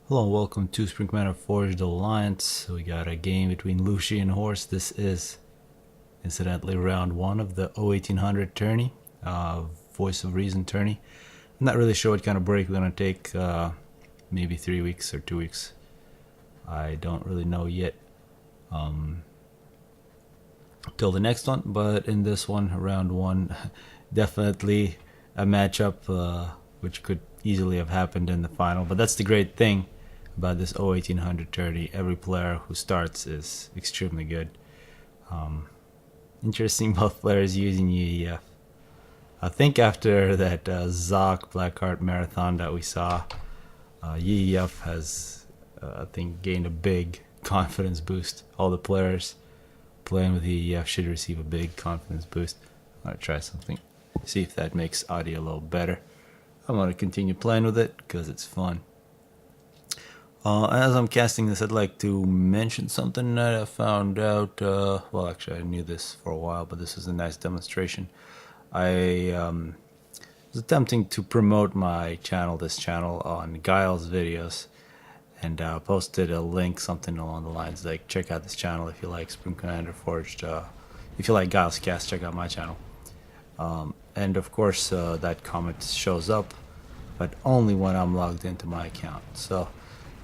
Hello and welcome to Spring Commander Forged Alliance. We got a game between Lucy and Horse. This is incidentally round 1 of the O1800 tourney, Voice of Reason tourney. I'm not really sure what kind of break we're going to take, maybe 3 weeks or 2 weeks. I don't really know yet till the next one, but in this one, round 1, definitely a matchup which could easily have happened in the final. But that's the great thing about this O1800 tourney. Every player who starts is extremely good. Interesting, both players using UEF. I think after that Zoc Blackheart marathon that we saw, UEF has, I think, gained a big confidence boost. All the players playing with UEF should receive a big confidence boost. I'm going to try something, see if that makes audio a little better. I'm going to continue playing with it because it's fun. As I'm casting this, I'd like to mention something that I found out. Well, actually, I knew this for a while, but this is a nice demonstration. I was attempting to promote my channel, this channel, on Guile's videos, and posted a link, something along the lines like, check out this channel if you like Spring Commander Forged. If you like Guile's cast, check out my channel. And of course, that comment shows up, but only when I'm logged into my account. So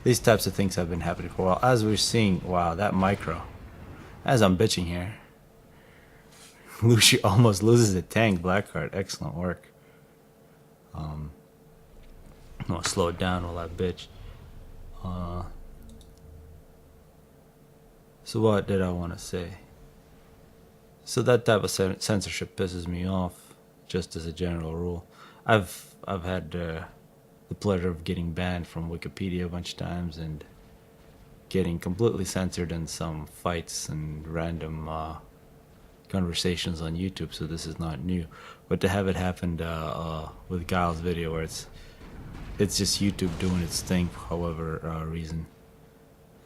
these types of things have been happening for a while. As we're seeing, wow, that micro. As I'm bitching here, Lucy almost loses a tank. Blackheart, excellent work. I'm gonna slow it down while I bitch. So what did I want to say? So that type of censorship pisses me off, just as a general rule. I've had the pleasure of getting banned from Wikipedia a bunch of times and getting completely censored in some fights and random conversations on YouTube, so this is not new. But to have it happen with Guile's video, where it's just YouTube doing its thing for however reason.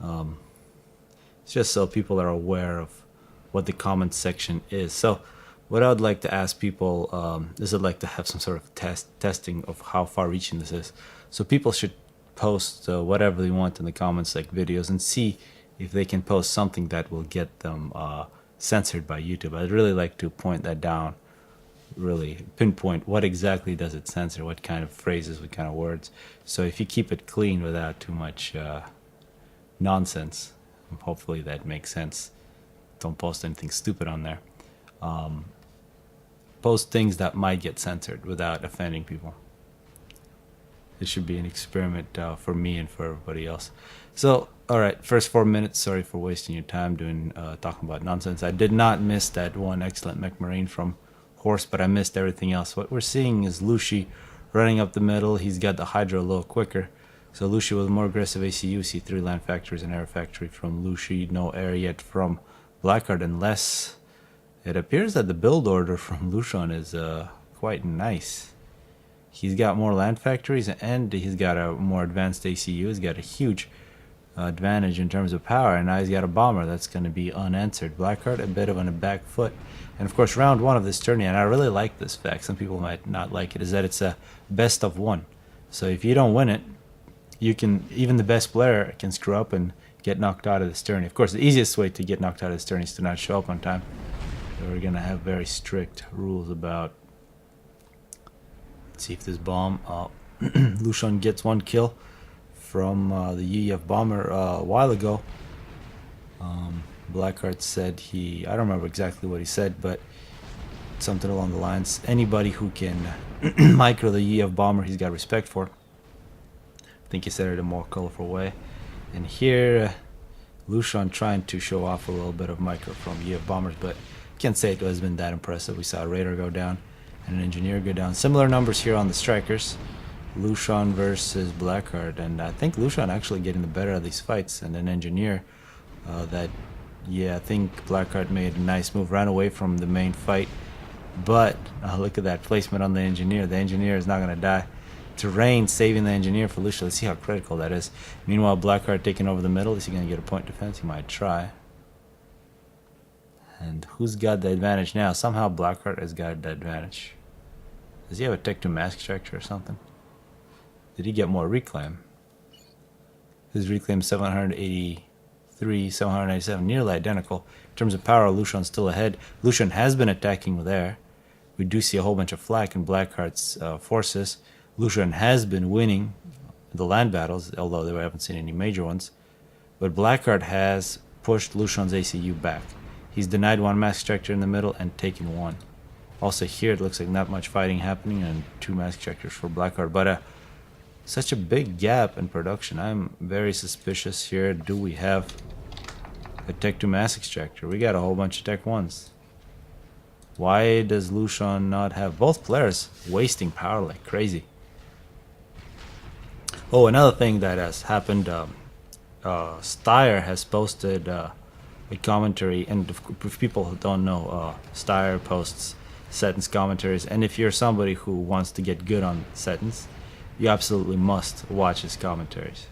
It's just so people are aware of what the comment section is. So what I would like to ask people is I'd like to have some sort of testing of how far reaching this is. So people should post whatever they want in the comments, like videos, and see if they can post something that will get them censored by YouTube. I'd really like to point that down, really pinpoint what exactly does it censor, what kind of phrases, what kind of words. So if you keep it clean without too much nonsense, hopefully that makes sense. Don't post anything stupid on there. Post things that might get censored without offending people. This should be an experiment for me and for everybody else. So, alright, first 4 minutes, sorry for wasting your time doing talking about nonsense. I did not miss that one excellent mech marine from Horse, but I missed everything else. What we're seeing is Lucy running up the middle. He's got the Hydra a little quicker. So Lucy with more aggressive ACU, see 3 land factories and air factory from Lucy, no air yet from Blackheart, unless it appears that the build order from Lucian is quite nice. He's got more land factories and he's got a more advanced ACU. He's got a huge advantage in terms of power, and now he's got a bomber that's going to be unanswered. Blackheart a bit of on a back foot. And of course, round 1 of this tourney, and I really like this fact, some people might not like it, is that it's a best of 1. So if you don't win it, you can, even the best player can screw up and get knocked out of this tourney. Of course, the easiest way to get knocked out of this tourney is to not show up on time. We're gonna have very strict rules about. Let's see if this bomb. Lucian gets 1 kill from the UEF bomber a while ago. Blackheart said I don't remember exactly what he said, but something along the lines, anybody who can micro the UEF bomber, he's got respect for. I think he said it in a more colorful way. And here, Lucian trying to show off a little bit of micro from UEF bombers, but can't say it has been that impressive. We saw a Raider go down and an Engineer go down. Similar numbers here on the Strikers. Lucian versus Blackheart, and I think Lucian actually getting the better of these fights, and an Engineer I think Blackheart made a nice move, ran away from the main fight, but look at that placement on the Engineer. The Engineer is not going to die. Terrain saving the Engineer for Lucian. Let's see how critical that is. Meanwhile, Blackheart taking over the middle. Is he going to get a point defense? He might try. And who's got the advantage now? Somehow Blackheart has got the advantage. Does he have a Tech 2 mask structure or something? Did he get more reclaim? His reclaim 783, 797, nearly identical. In terms of power, Lucian's still ahead. Lucian has been attacking with air. We do see a whole bunch of flak in Blackheart's forces. Lucian has been winning the land battles, although we haven't seen any major ones. But Blackheart has pushed Lucian's ACU back. He's denied one mask extractor in the middle and taken one. Also here it looks like not much fighting happening and 2 mask extractors for Blackheart. But such a big gap in production. I'm very suspicious here. Do we have a Tech 2 mask extractor? We got a whole bunch of Tech 1s. Why does Lucian not have both players wasting power like crazy? Oh, another thing that has happened, Steyr has posted a commentary, and if people don't know, Steyr posts Setton's commentaries, and if you're somebody who wants to get good on Setton's, you absolutely must watch his commentaries.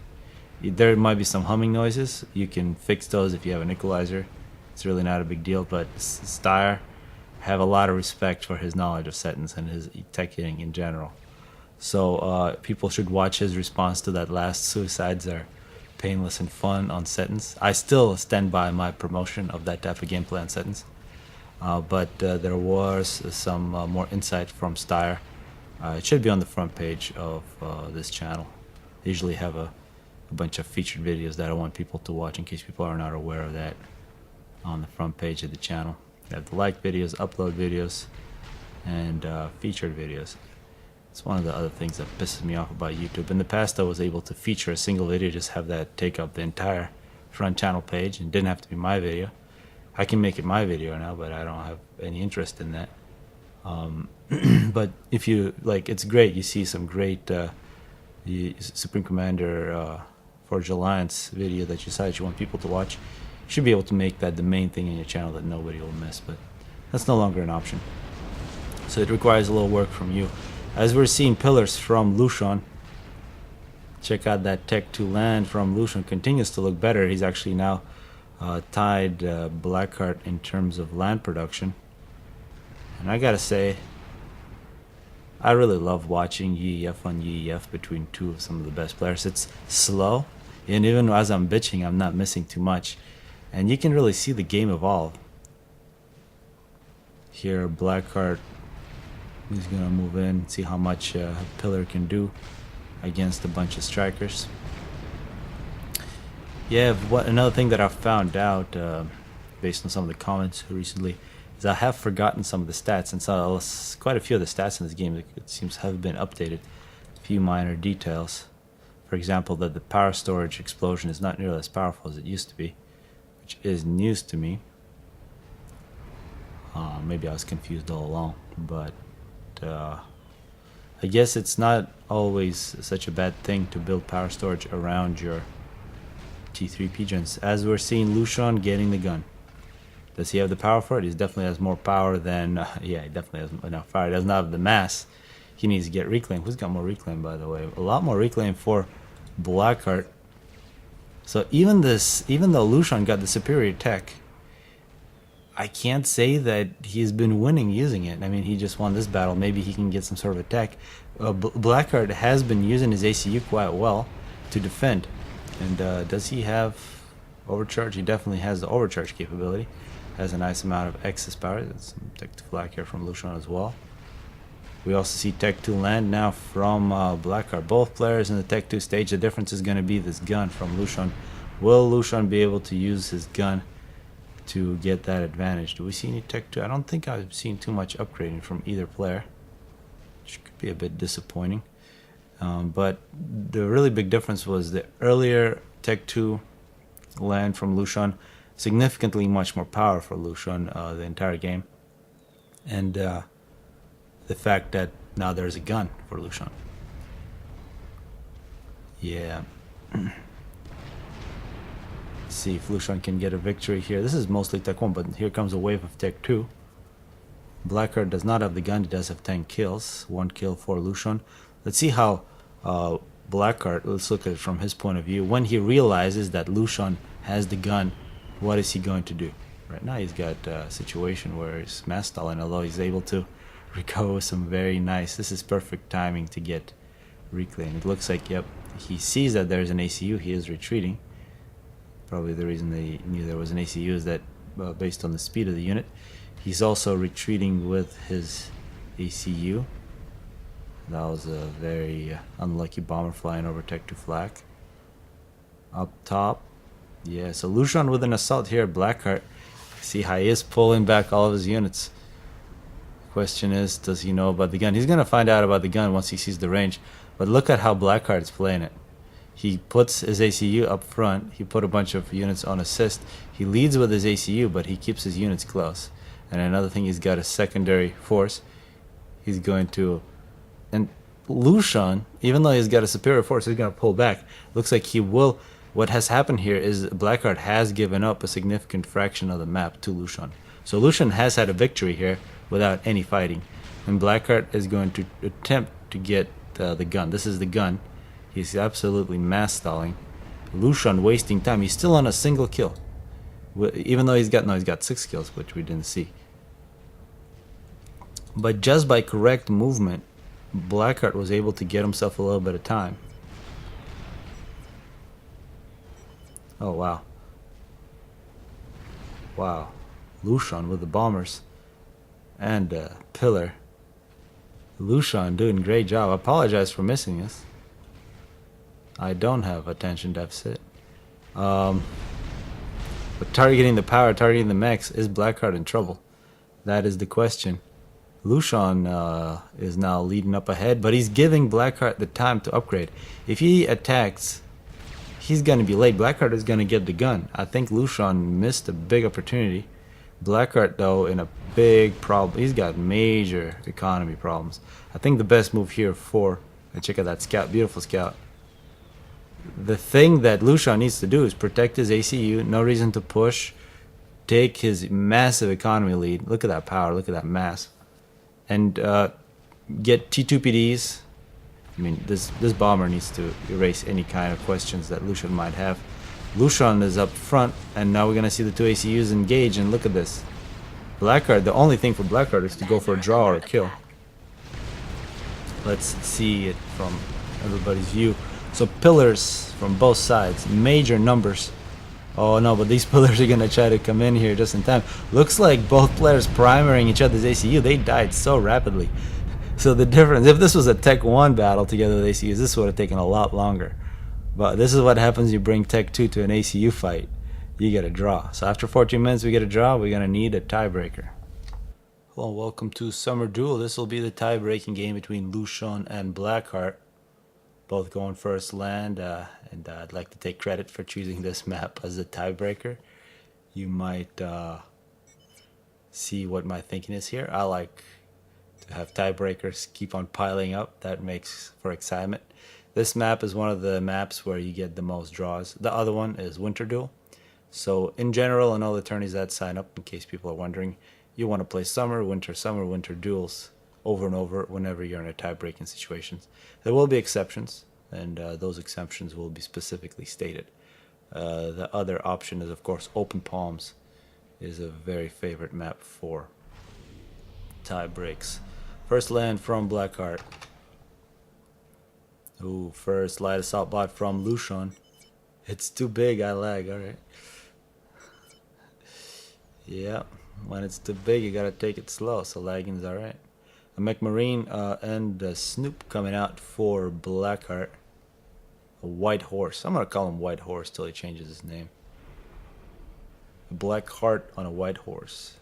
There might be some humming noises. You can fix those if you have an equalizer. It's really not a big deal, but Steyr, have a lot of respect for his knowledge of Setton's and his tech hitting in general. So people should watch his response to that last "Suicides are painless and fun" on Setton's. I still stand by my promotion of that type of gameplay on Setton's. But there was some more insight from Steyr. It should be on the front page of this channel. I usually have a bunch of featured videos that I want people to watch in case people are not aware of that on the front page of the channel. I have the like videos, upload videos, and featured videos. It's one of the other things that pisses me off about YouTube. In the past, I was able to feature a single video, just have that take up the entire front channel page, and didn't have to be my video. I can make it my video now, but I don't have any interest in that. But if you like, it's great. You see some great Supreme Commander Forge Alliance video that you decided you want people to watch. You should be able to make that the main thing in your channel that nobody will miss, but that's no longer an option. So it requires a little work from you. As we're seeing pillars from Lucian, check out that Tech 2 land from Lucian. Continues to look better. He's actually now tied Blackheart in terms of land production. And I gotta say, I really love watching UEF on UEF between two of some of the best players. It's slow, and even as I'm bitching, I'm not missing too much. And you can really see the game evolve. Here, Blackheart is going to move in, see how much Pillar can do against a bunch of strikers. Yeah, another thing that I've found out based on some of the comments recently is I have forgotten some of the stats, and so quite a few of the stats in this game it seems have been updated. A few minor details. For example, that the power storage explosion is not nearly as powerful as it used to be, which is news to me. Maybe I was confused all along, but I guess it's not always such a bad thing to build power storage around your T3 pigeons. As we're seeing Lucian getting the gun. Does he have the power for it? He definitely has more power than... yeah, he definitely has enough power. He doesn't have the mass. He needs to get reclaim. Who's got more reclaim, by the way? A lot more reclaim for Blackheart. So even though Lucian got the superior tech, I can't say that he's been winning using it. I mean, he just won this battle. Maybe he can get some sort of attack. Blackheart has been using his ACU quite well to defend. And does he have overcharge? He definitely has the overcharge capability. Has a nice amount of excess power. There's some Tech 2 flak here from Lucian as well. We also see Tech 2 land now from Blackheart. Both players in the Tech 2 stage. The difference is going to be this gun from Lucian. Will Lucian be able to use his gun to get that advantage? Do we see any Tech 2? I don't think I've seen too much upgrading from either player, which could be a bit disappointing. But the really big difference was the earlier Tech 2 land from Lucian, significantly much more power for Lucian the entire game, and the fact that now there's a gun for Lucian. Yeah. See if Lucian can get a victory here. This is mostly Tech 1, but here comes a wave of Tech 2. Blackheart does not have the gun. He does have 10 kills. 1 kill for Lucian. Let's see how Blackheart, let's look at it from his point of view. When he realizes that Lucian has the gun, what is he going to do? Right now he's got a situation where he's mass stalling, although he's able to recover some very nice... This is perfect timing to get reclaim. It looks like, yep, he sees that there's an ACU. He is retreating. Probably the reason they knew there was an ACU is that based on the speed of the unit. He's also retreating with his ACU. That was a very unlucky bomber flying over Tech 2 flak. Up top. Yeah, so Lushan with an assault here at Blackheart. See how he is pulling back all of his units. Question is, does he know about the gun? He's going to find out about the gun once he sees the range. But look at how Blackheart is playing it. He puts his ACU up front. He put a bunch of units on assist. He leads with his ACU, but he keeps his units close. And another thing, he's got a secondary force. He's going to... And Lushan, even though he's got a superior force, he's going to pull back. Looks like he will... What has happened here is Blackheart has given up a significant fraction of the map to Lushan. So Lushan has had a victory here without any fighting. And Blackheart is going to attempt to get the gun. This is the gun. He's absolutely mass stalling. Lushan wasting time. He's still on a single kill. Even though he's got 6 kills, which we didn't see. But just by correct movement, Blackheart was able to get himself a little bit of time. Oh, wow. Wow. Lushan with the bombers. And Pillar. Lushan doing a great job. I apologize for missing this. I don't have attention deficit. But targeting the power, targeting the mechs, is Blackheart in trouble? That is the question. Lushan is now leading up ahead, but he's giving Blackheart the time to upgrade. If he attacks, he's going to be late. Blackheart is going to get the gun. I think Lushan missed a big opportunity. Blackheart, though, in a big problem. He's got major economy problems. I think the best move here for... Check out that scout. Beautiful scout. The thing that Lushan needs to do is protect his ACU. No reason to push. Take his massive economy lead. Look at that power. Look at that mass. And get T2PDs. I mean, this bomber needs to erase any kind of questions that Lushan might have. Lushan is up front, and now we're going to see the 2 ACUs engage, and look at this. Blackheart, the only thing for Blackheart is to go for a draw or a kill. Let's see it from everybody's view. So pillars from both sides, major numbers. Oh no, but these pillars are going to try to come in here just in time. Looks like both players primarying each other's ACU. They died so rapidly. So the difference, if this was a Tech 1 battle together with ACUs, this would have taken a lot longer. But this is what happens you bring Tech 2 to an ACU fight. You get a draw. So after 14 minutes we get a draw. We're going to need a tiebreaker. Hello, welcome to Summer Duel. This will be the tie-breaking game between Lushan and Blackheart. Both going first land, and I'd like to take credit for choosing this map as a tiebreaker. You might see what my thinking is here. I like to have tiebreakers keep on piling up. That makes for excitement. This map is one of the maps where you get the most draws. The other one is Winter Duel. So in general, and all the attorneys that sign up, in case people are wondering, you want to play summer, winter duels over and over whenever you're in a tie-breaking situations. There will be exceptions, and those exceptions will be specifically stated. The other option is, of course, Open Palms is a very favorite map for tie breaks. First land from Blackheart. Ooh, first light assault bot from Lushan. It's too big, I lag, alright. Yeah, when it's too big, you gotta take it slow, so lagging's alright. A Mech Marine and a Snoop coming out for Blackheart. A White Horse. I'm gonna call him White Horse till he changes his name. A Black Heart on a White Horse.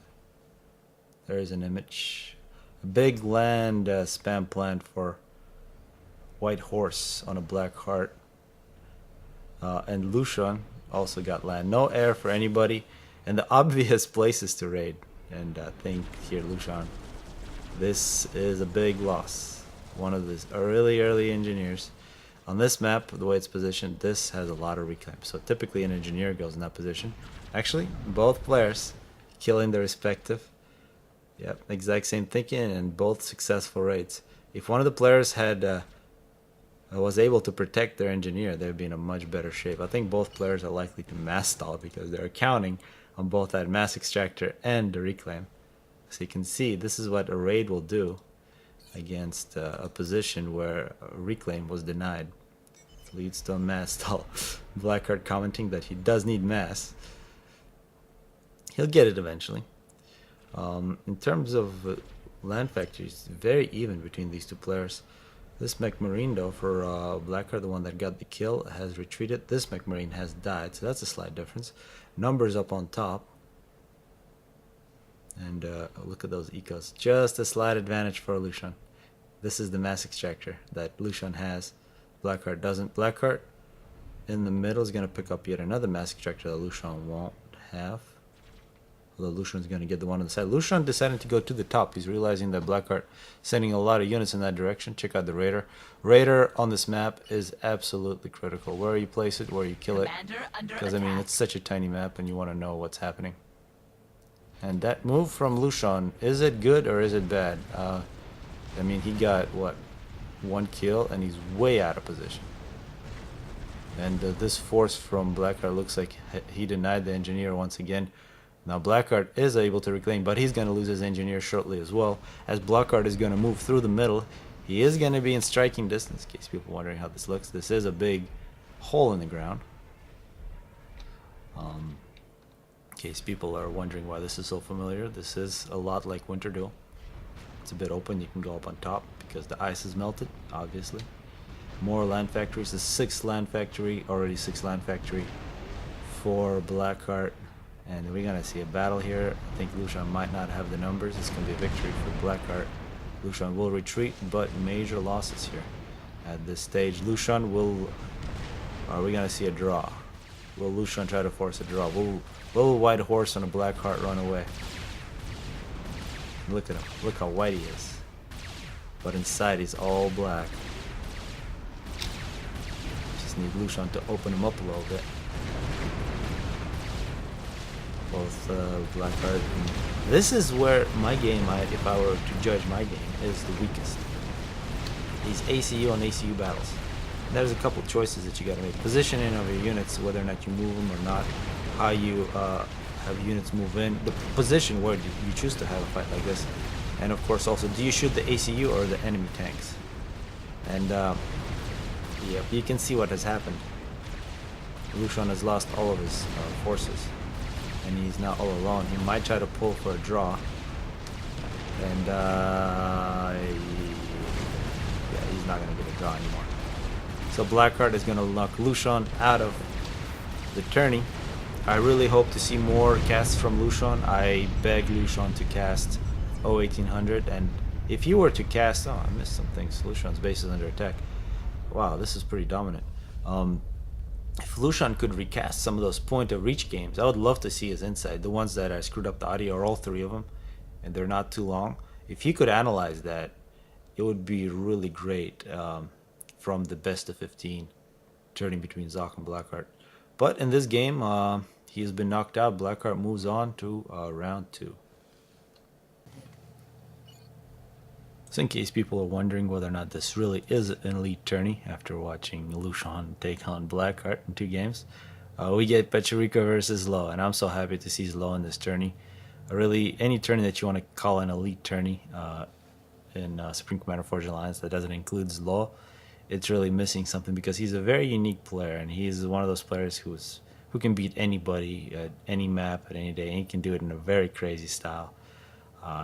There's an image. A big land spam plan for White Horse on a Black Heart. And Lushan also got land. No air for anybody. And the obvious places to raid. And I think here, Lushan. This is a big loss. One of the really early engineers. On this map, the way it's positioned, this has a lot of reclaim. So typically an engineer goes in that position. Actually, both players killing their respective. Yep, exact same thinking, and both successful raids. If one of the players had was able to protect their engineer, they'd be in a much better shape. I think both players are likely to mass stall because they're counting on both that mass extractor and the reclaim. So you can see this is what a raid will do. against a position where reclaim was denied. Leads to a mass stall. Blackheart commenting that he does need mass. He'll get it eventually. In terms of land factories, very even between these two players. This MechMarine, though, for Blackheart, the one that got the kill, has retreated. This MechMarine has died, so that's a slight difference. Numbers up on top. And look at those ecos. Just a slight advantage for Lushan. This is the mass extractor that Lushan has. Blackheart doesn't. Blackheart in the middle is going to pick up yet another mass extractor that Lushan won't have. Although Lushan's going to get the one on the side. Lushan decided to go to the top. He's realizing that Blackheart sending a lot of units in that direction. Check out the Raider. Raider on this map is absolutely critical. Where you place it, where you kill it. Because, I mean, it's such a tiny map and you want to know what's happening. And that move from Lushan, is it good or is it bad? I mean, he got, what, one kill and he's way out of position. And this force from Blackheart looks like he denied the engineer once again. Now Blackheart is able to reclaim, but he's going to lose his engineer shortly as well. As Blackheart is going to move through the middle, he is going to be in striking distance, in case people are wondering how this looks. This is a big hole in the ground. In case people are wondering why this is so familiar, this is a lot like Winter Duel. It's a bit open, you can go up on top because the ice is melted, obviously. More land factories, the 6th land factory, already 6th land factory for Blackheart. And we're going to see a battle here. I think Lushan might not have the numbers. It's going to be a victory for Blackheart. Lushan will retreat, but major losses here. At this stage, Lushan will... Are we going to see a draw? Will Lushan try to force a draw? Will White Horse on a Blackheart run away? Look at him. Look how white he is. But inside he's all black. Just need Lushan to open him up a little bit. Both Blackheart and... This is where my game, if I were to judge my game, is the weakest. These ACU and ACU battles. There's a couple choices that you gotta make. Positioning of your units, whether or not you move them or not. How you have units move in. The position where you choose to have a fight like this. And of course also, do you shoot the ACU or the enemy tanks? And yeah, you can see what has happened. Lushan has lost all of his forces. And he's now all alone. He might try to pull for a draw. And yeah, he's not going to get a draw anymore. So Blackheart is going to knock Lushan out of the tourney. I really hope to see more casts from Lushan. I beg Lushan to cast O1800. And if you were to cast... Oh, I missed some things. Lushan's base is under attack. Wow, this is pretty dominant. If Lushan could recast some of those point of reach games, I would love to see his insight. The ones that I screwed up the audio are all 3 of them, and they're not too long. If he could analyze that, it would be really great from the best of 15, turning between Zoc and Blackheart. But in this game, he has been knocked out. Blackheart moves on to round 2. So in case people are wondering whether or not this really is an elite tourney after watching Lushan take on Blackheart in 2 games, we get Pecherico versus Lo, and I'm so happy to see Lo in this tourney. Really, any tourney that you want to call an elite tourney in Supreme Commander Forged Alliance that doesn't include Lo, it's really missing something because he's a very unique player, and he's one of those players who can beat anybody at any map at any day, and he can do it in a very crazy style.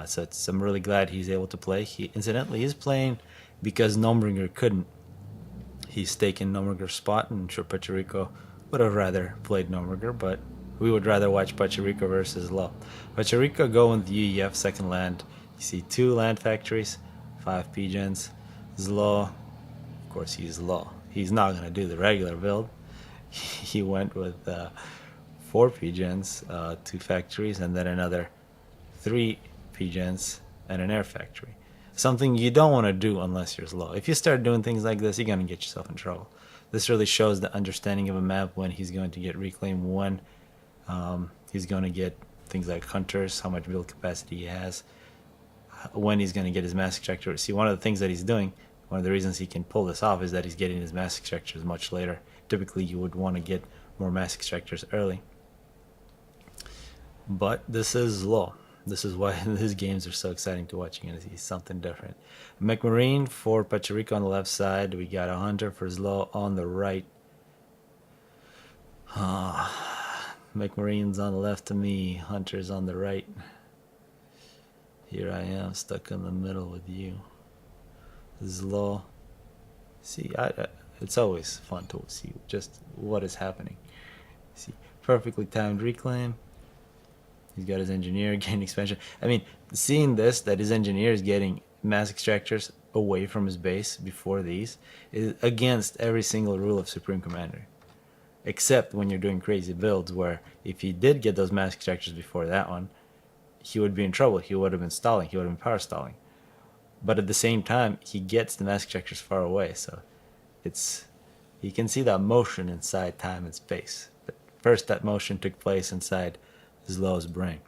So I'm really glad he's able to play. He incidentally is playing because Nombringer couldn't. He's taken Nomringer's spot, and I'm sure Pecherico would have rather played Nomringer, but we would rather watch Pecherico versus Lo. Pecherico going with the UEF second land. You see 2 land factories, 5 P-gens. Zlo, of course he's Lo. He's not going to do the regular build. He went with 4 P-gens, 2 factories, and then another 3 P-gens and an air factory. Something you don't want to do unless you're slow. If you start doing things like this, you're going to get yourself in trouble. This really shows the understanding of a map, when he's going to get reclaimed, when he's going to get things like hunters, how much build capacity he has, when he's going to get his mass extractor. See, one of the things that he's doing, one of the reasons he can pull this off, is that he's getting his mass extractors much later. Typically, you would want to get more mass extractors early. But this is low. This is why his games are so exciting to watch. You're going to see something different. McMarine for Pachirico on the left side. We got a Hunter for Zlo on the right. McMarine's on the left of me. Hunter's on the right. Here I am, stuck in the middle with you. Zlo. See, it's always fun to see just what is happening. See, perfectly timed reclaim. He's got his engineer getting expansion. I mean, seeing this, that his engineer is getting mass extractors away from his base before these, is against every single rule of Supreme Commander. Except when you're doing crazy builds where if he did get those mass extractors before that one, he would be in trouble. He would have been stalling. He would have been power stalling. But at the same time, he gets the mass extractors far away. So you can see that motion inside time and space. But first, that motion took place inside Zlo's brain.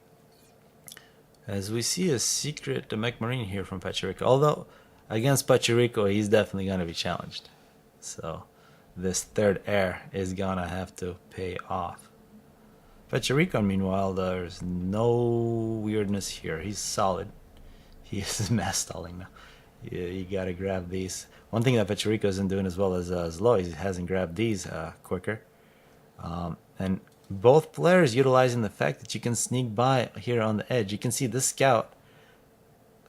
As we see a secret McMarine here from Pachirico. Although, against Pachirico, he's definitely going to be challenged. So this third heir is going to have to pay off. Pachirico, meanwhile, there's no weirdness here. He's solid. He is mass stalling now. You got to grab these. One thing that Pachirico isn't doing as well as Zlo, he hasn't grabbed these quicker. And both players utilizing the fact that you can sneak by here on the edge. You can see this scout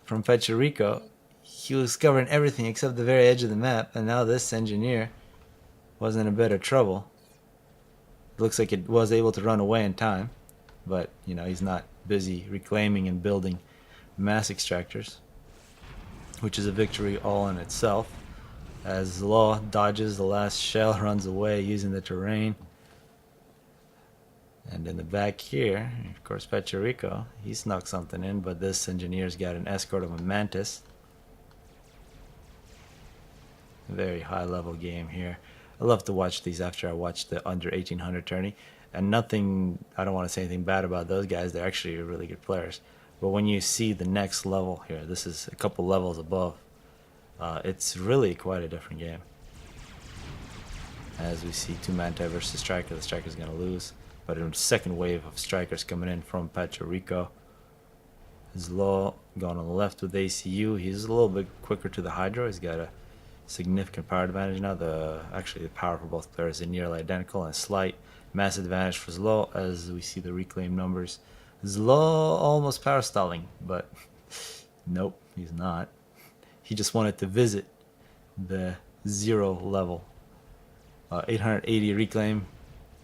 from Pachirico, he was covering everything except the very edge of the map, and now this engineer was in a bit of trouble. It looks like it was able to run away in time, but you know, he's not busy reclaiming and building mass extractors, which is a victory all in itself. As Zlo dodges the last shell, runs away using the terrain. And in the back here, of course, Pachirico, he snuck something in, but this engineer's got an escort of a Mantis. Very high level game here. I love to watch these after I watch the under 1800 tourney. And nothing, I don't want to say anything bad about those guys. They're actually really good players. But when you see the next level here, this is a couple levels above, it's really quite a different game. As we see two Manti versus Striker, the Striker's going to lose. But a second wave of Strikers coming in from Pachirico. Zlo going on the left with ACU. He's a little bit quicker to the Hydro. He's got a significant power advantage now. Actually, the power for both players is nearly identical, and a slight mass advantage for Zlo as we see the reclaim numbers. Zlo almost power stalling, but nope, he's not. He just wanted to visit the 0 level. 880 reclaim,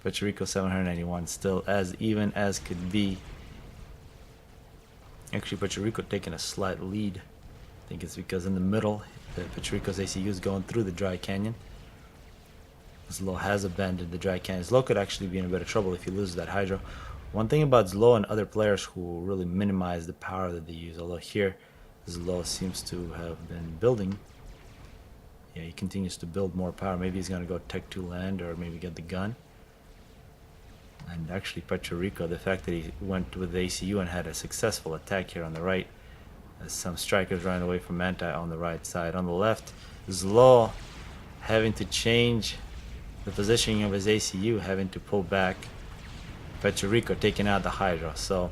Pachirico 791, still as even as could be. Actually, Pachirico taking a slight lead. I think it's because in the middle, Pachirico's ACU is going through the dry canyon. Zlo has abandoned the dry canyon. Zlo could actually be in a bit of trouble if he loses that Hydro. One thing about Zlo and other players who really minimize the power that they use, although here Zlo seems to have been building. Yeah, he continues to build more power. Maybe he's going to go Tech 2 land or maybe get the gun. And actually Pachirico, the fact that he went with the ACU and had a successful attack here on the right, as some Strikers running away from Manti on the right side. On the left, Zlo having to change the positioning of his ACU, having to pull back. Pachirico taking out the Hydra. So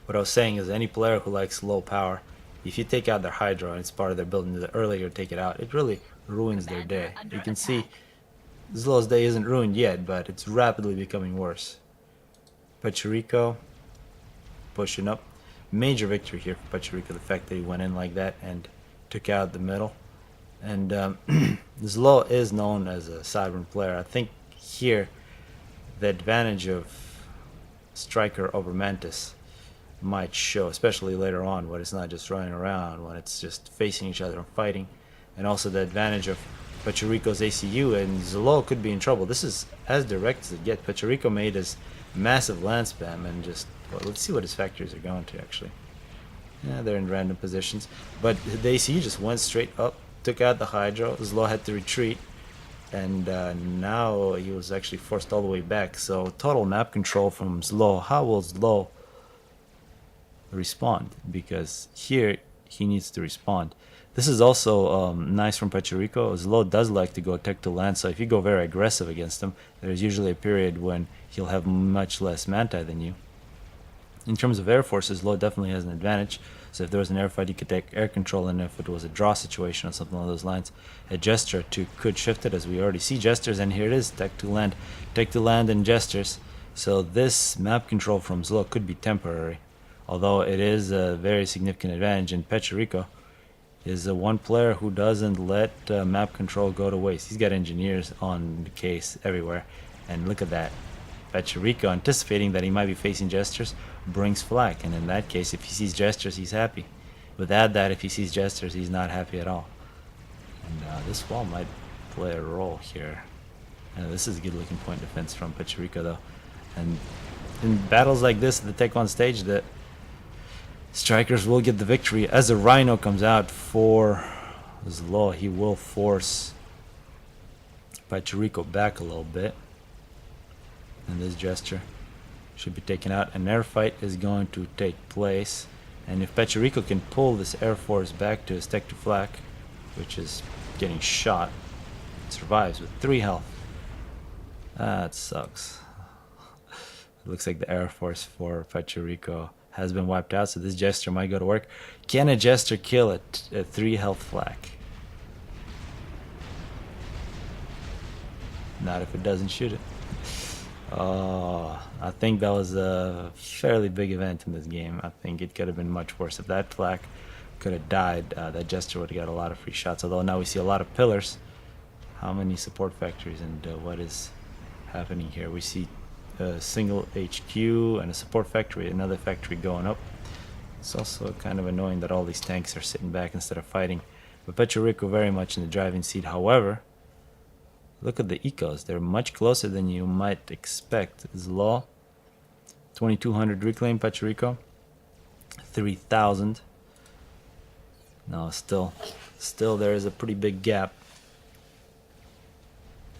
what I was saying is any player who likes low power, if you take out their Hydra and it's part of their building, the earlier you take it out, it really ruins their day. You can see Zlo's day isn't ruined yet, but it's rapidly becoming worse. Pachirico pushing up. Major victory here for Pachirico, the fact that he went in like that and took out the middle. And Zlo is known as a sovereign player. I think here the advantage of Striker over Mantis might show, especially later on when it's not just running around, when it's just facing each other and fighting. And also the advantage of Pachirico's ACU, and Zlo could be in trouble. This is as direct as it gets. Pachirico made his massive land spam and just, well, let's see what his factories are going to actually. Yeah, they're in random positions. But the ACU just went straight up, took out the Hydro. Zlo had to retreat, and now he was actually forced all the way back. So total map control from Zlo. How will Zlo respond? Because here he needs to respond. This is also nice from Pachirico. Zlo does like to go Tech to land, so if you go very aggressive against him, there's usually a period when he'll have much less Manti than you. In terms of air forces, Low definitely has an advantage. So if there was an air fight, he could take air control, and if it was a draw situation or something along those lines, a Jester could shift it, as we already see Jesters, and here it is, Tech to land and Jesters. So this map control from Zlo could be temporary, although it is a very significant advantage, and Pecherico is the one player who doesn't let map control go to waste. He's got engineers on the case everywhere, and look at that. Pecherico, anticipating that he might be facing Jesters, brings flak, and in that case, if he sees Jesters, he's happy. Without that, if he sees Jesters, he's not happy at all. And this wall might play a role here. This is a good looking point defense from Pecherico, though. And in battles like this, the Tech 1 stage, the strikers will get the victory. As the Rhino comes out for Zlo, he will force Pecherico back a little bit. And this gesture should be taken out. An air fight is going to take place, and if Pecherico can pull this air force back to his tech to flak, which is getting shot, survives with 3 health. That sucks. It looks like the air force for Pecherico has been wiped out, so this Jester might go to work. Can a Jester kill a 3 health flak? Not if it doesn't shoot it. Oh, I think that was a fairly big event in this game. I think it could have been much worse. If that flak could have died, that Jester would have got a lot of free shots. Although now we see a lot of pillars. How many support factories, and what is happening here? We see a single HQ and a support factory, another factory going up. It's also kind of annoying that all these tanks are sitting back instead of fighting. But Pecherico very much in the driving seat. However, look at the ecos. They're much closer than you might expect. Zlo, 2200 reclaim. Pecherico, 3000. No, still there is a pretty big gap.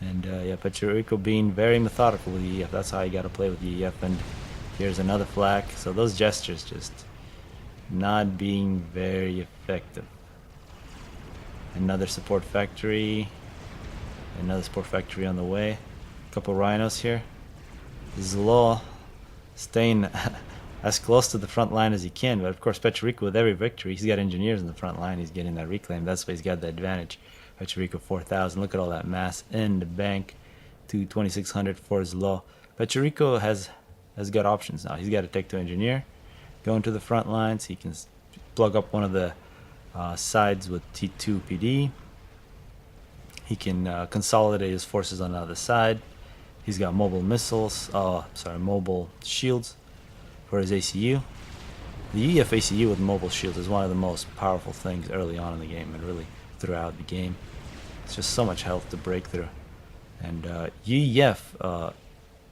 And yeah, Pecherico being very methodical with the EF. That's how you got to play with the EF. And here's another flak. So those gestures just not being very effective. Another support factory. Another support factory on the way. A couple rhinos here. Zlo staying as close to the front line as he can, but of course Pecherico, with every victory, he's got engineers in the front line. He's getting that reclaim. That's why he's got the advantage. Pecherico 4,000. Look at all that mass in the bank. To 2,600 for Zlo. Pecherico has got options now. He's got to take to engineer, go into the front lines. He can plug up one of the sides with T2 PD. He can consolidate his forces on the other side. He's got mobile missiles, mobile shields for his ACU. The EF ACU with mobile shields is one of the most powerful things early on in the game and really throughout the game. It's just so much health to break through. And UEF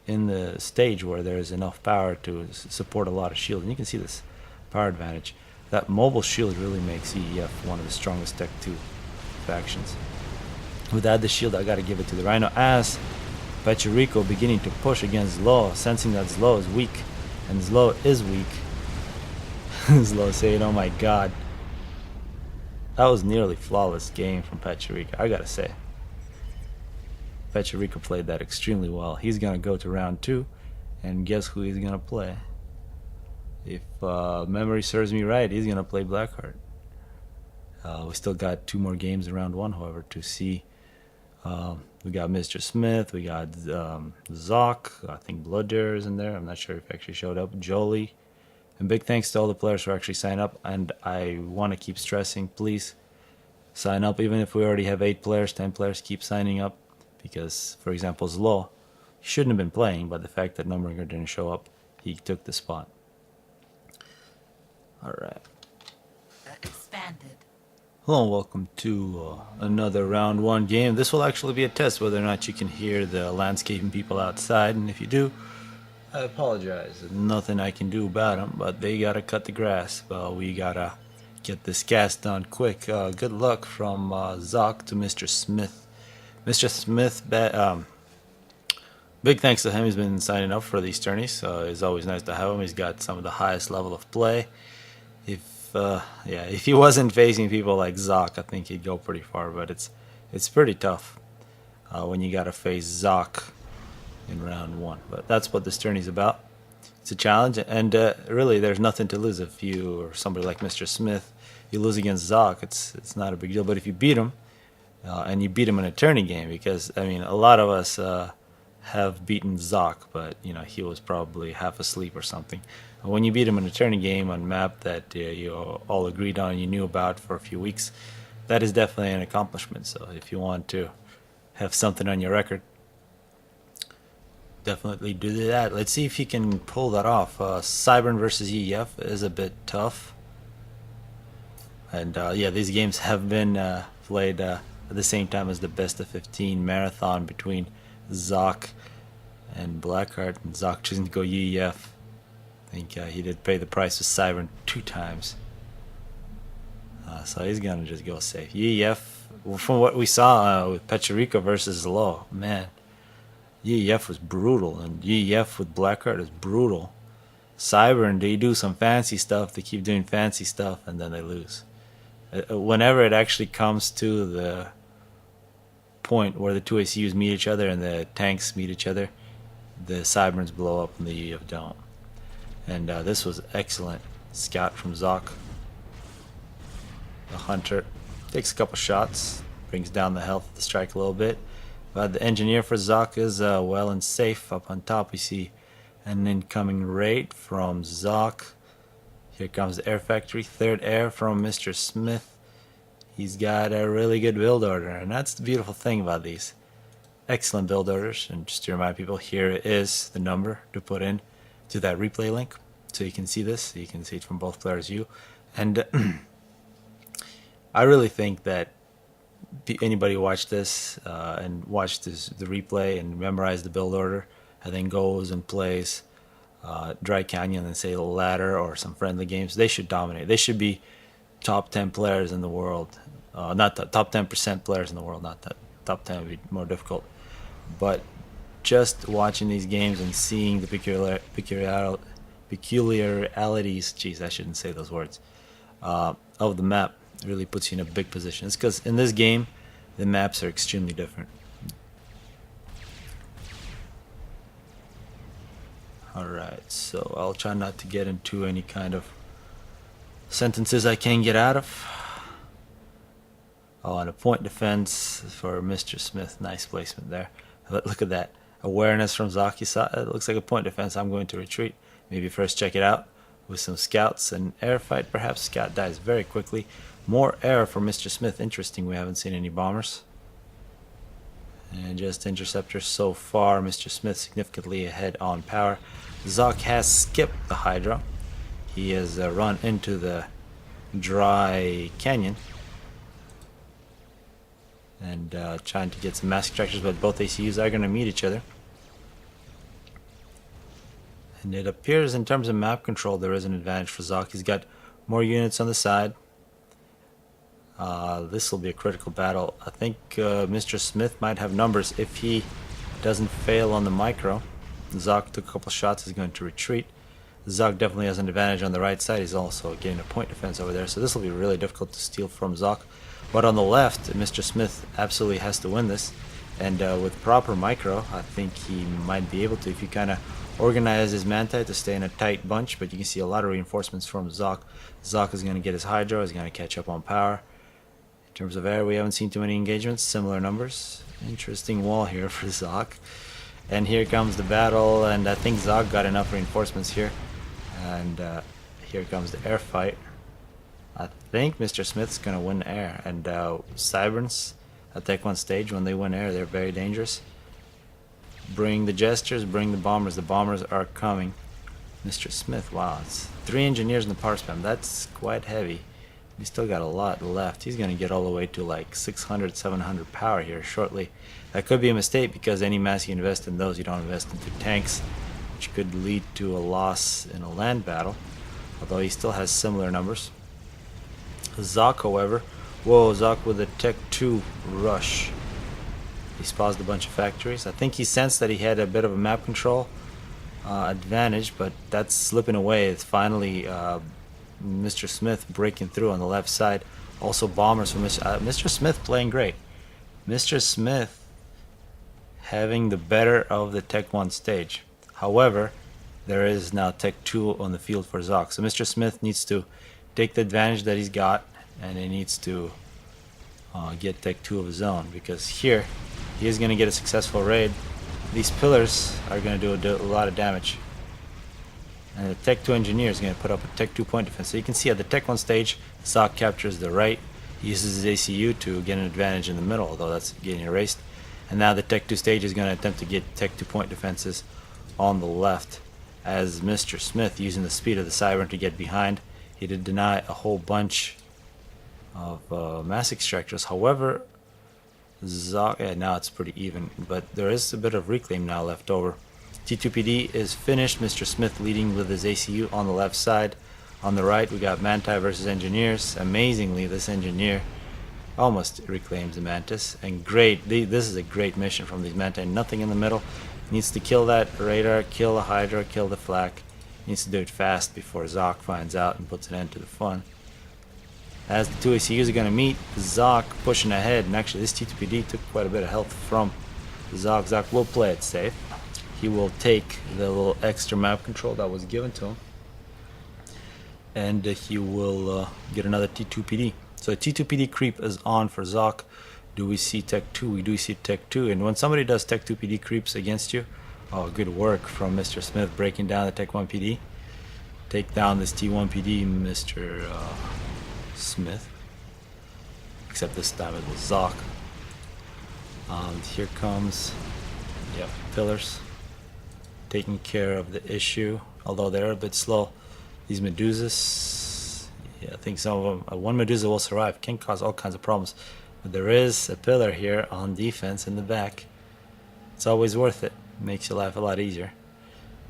in the stage where there is enough power to support a lot of shields, and you can see this power advantage, that mobile shield really makes UEF one of the strongest Tech 2 factions. Without the shield, I gotta give it to the Rhino, as Pecherico beginning to push against Zlo, sensing that Zlo is weak, and Zlo is weak. Zlo saying, oh my god. That was nearly flawless game from Pecherico, I gotta say. Pecherico played that extremely well. He's gonna go to round 2, and guess who he's gonna play? If memory serves me right, he's gonna play Blackheart. We still got 2 more games in round 1, however, to see. We got Mr. Smith, we got Zoc, I think Blooder is in there, I'm not sure if he actually showed up, Jolie. And big thanks to all the players who actually signed up, and I want to keep stressing, please sign up. Even if we already have 8 players, 10 players, keep signing up, because, for example, Zlo, he shouldn't have been playing, but the fact that Numbringer didn't show up, he took the spot. Alright. Expanded. Hello and welcome to another round 1 game. This will actually be a test whether or not you can hear the landscaping people outside, and if you do, I apologize. There's nothing I can do about them, but they gotta cut the grass. We gotta get this cast done quick. Good luck from Zoc to Mr. Smith. Mr. Smith, big thanks to him. He's been signing up for these tourneys. It's always nice to have him. He's got some of the highest level of play. If he wasn't facing people like Zoc, I think he'd go pretty far. But it's pretty tough when you gotta face Zoc in round 1. But that's what this tourney's about. it's a challenge, and really, there's nothing to lose if you or somebody like Mr. Smith, you lose against Zoc. It's not a big deal. But if you beat him, and you beat him in a tourney game, because I mean, a lot of us have beaten Zoc, but you know he was probably half asleep or something. When you beat him in a tourney game on map that you all agreed on, you knew about for a few weeks, that is definitely an accomplishment. So if you want to have something on your record, definitely do that. Let's see if you can pull that off. Cybern versus EF is a bit tough, and yeah, these games have been played at the same time as the best of 15 marathon between Zoc and Blackheart, and Zoc choosing to go EF. I think he did pay the price with Cybern 2 times. So he's going to just go safe. EF, from what we saw with Pecherico versus Low, man, EF was brutal, and EF with Blackheart is brutal. Cybern, they do some fancy stuff, they keep doing fancy stuff, and then they lose. Whenever it actually comes to the point where the two ACUs meet each other and the tanks meet each other, the Cyberns blow up and the EF don't. And this was excellent scout from Zoc. The Hunter takes a couple shots, brings down the health of the strike a little bit. But the engineer for Zoc is well and safe. Up on top we see an incoming raid from Zoc. Here comes the air factory, third air from Mr. Smith. He's got a really good build order, and that's the beautiful thing about these. Excellent build orders, and just to remind people, here is the number to put in to that replay link, so you can see this. You can see it from both players' view, and I really think that anybody watch this and watch the replay and memorize the build order, and then goes and plays Dry Canyon and say Ladder or some friendly games, they should dominate. They should be top 10 players in the world. Not the top 10% players in the world, not that top 10 would be more difficult. But just watching these games and seeing the peculiarities, geez, I shouldn't say those words, of the map really puts you in a big position. It's because in this game, the maps are extremely different. Alright, so I'll try not to get into any kind of sentences I can't get out of. Oh, and a point defense for Mr. Smith. Nice placement there. Look at that. Awareness from Zaki. It looks like a point defense. I'm going to retreat. Maybe first check it out with some scouts and air fight. Perhaps scout dies very quickly. More air for Mr. Smith. Interesting. We haven't seen any bombers. And just interceptors so far. Mr. Smith significantly ahead on power. Zoc has skipped the Hydra. He has run into the dry canyon and trying to get some mass extractors, but both ACUs are going to meet each other. And it appears in terms of map control there is an advantage for Zoc. He's got more units on the side. This will be a critical battle. I think Mr. Smith might have numbers if he doesn't fail on the micro. Zoc took a couple shots, he's going to retreat. Zoc definitely has an advantage on the right side. He's also getting a point defense over there, so this will be really difficult to steal from Zoc. But on the left, Mr. Smith absolutely has to win this, and with proper micro, I think he might be able to if you kind of organize his Manti to stay in a tight bunch. But you can see a lot of reinforcements from Zoc. Zoc is going to get his Hydro, he's going to catch up on power. In terms of air, we haven't seen too many engagements, similar numbers. Interesting wall here for Zoc. And here comes the battle, and I think Zoc got enough reinforcements here. And here comes the air fight. I think Mr. Smith's gonna win air, and Cyberns at Tech 1 stage, when they win air, they're very dangerous. Bring the gestures, bring the bombers. The bombers are coming. Mr. Smith, wow, it's 3 engineers in the power spam. That's quite heavy. He's still got a lot left. He's gonna get all the way to like 600, 700 power here shortly. That could be a mistake, because any mass you invest in those, you don't invest into tanks, which could lead to a loss in a land battle, although he still has similar numbers. Zoc, however, whoa, Zoc with a Tech 2 rush. He paused a bunch of factories. I think he sensed that he had a bit of a map control advantage, but that's slipping away. It's finally Mr. Smith breaking through on the left side. Also bombers from Mr. Smith playing great. Mr. Smith having the better of the Tech 1 stage. However, there is now Tech 2 on the field for Zoc. So Mr. Smith needs to take the advantage that he's got, and he needs to get Tech 2 of his own, because here he is going to get a successful raid. These pillars are going to do a lot of damage. And the Tech 2 engineer is going to put up a Tech 2 point defense. So you can see at the Tech 1 stage, Zoc captures the right. He uses his ACU to get an advantage in the middle, although that's getting erased. And now the Tech 2 stage is going to attempt to get Tech 2 point defenses on the left, as Mr. Smith, using the speed of the Cybern to get behind, he did deny a whole bunch of mass extractors. However, Zoc, yeah, now it's pretty even, but there is a bit of reclaim now left over. T2PD is finished. Mr. Smith leading with his ACU on the left side. On the right, we got Manti versus Engineers. Amazingly, this Engineer almost reclaims the Mantis, and this is a great mission from these Manti. Nothing in the middle. Needs to kill that radar, kill the Hydra, kill the flak. Needs to do it fast before Zoc finds out and puts an end to the fun. As the two ACUs are going to meet, Zoc pushing ahead, and actually this T2PD took quite a bit of health from Zoc. Zoc will play it safe. He will take the little extra map control that was given to him, and he will get another T2PD. So T2PD creep is on for Zoc. Do we see Tech 2? We do see Tech 2. And when somebody does Tech 2 PD creeps against you, oh, good work from Mr. Smith breaking down the Tech 1 PD. Take down this T1 PD, Mr. Smith. Except this time it was Zoc. Here comes, yep, pillars. Taking care of the issue, although they're a bit slow. These Medusas, yeah, I think some of them, one Medusa will survive, can cause all kinds of problems. But there is a pillar here on defense in the back. It's always worth it. Makes your life a lot easier.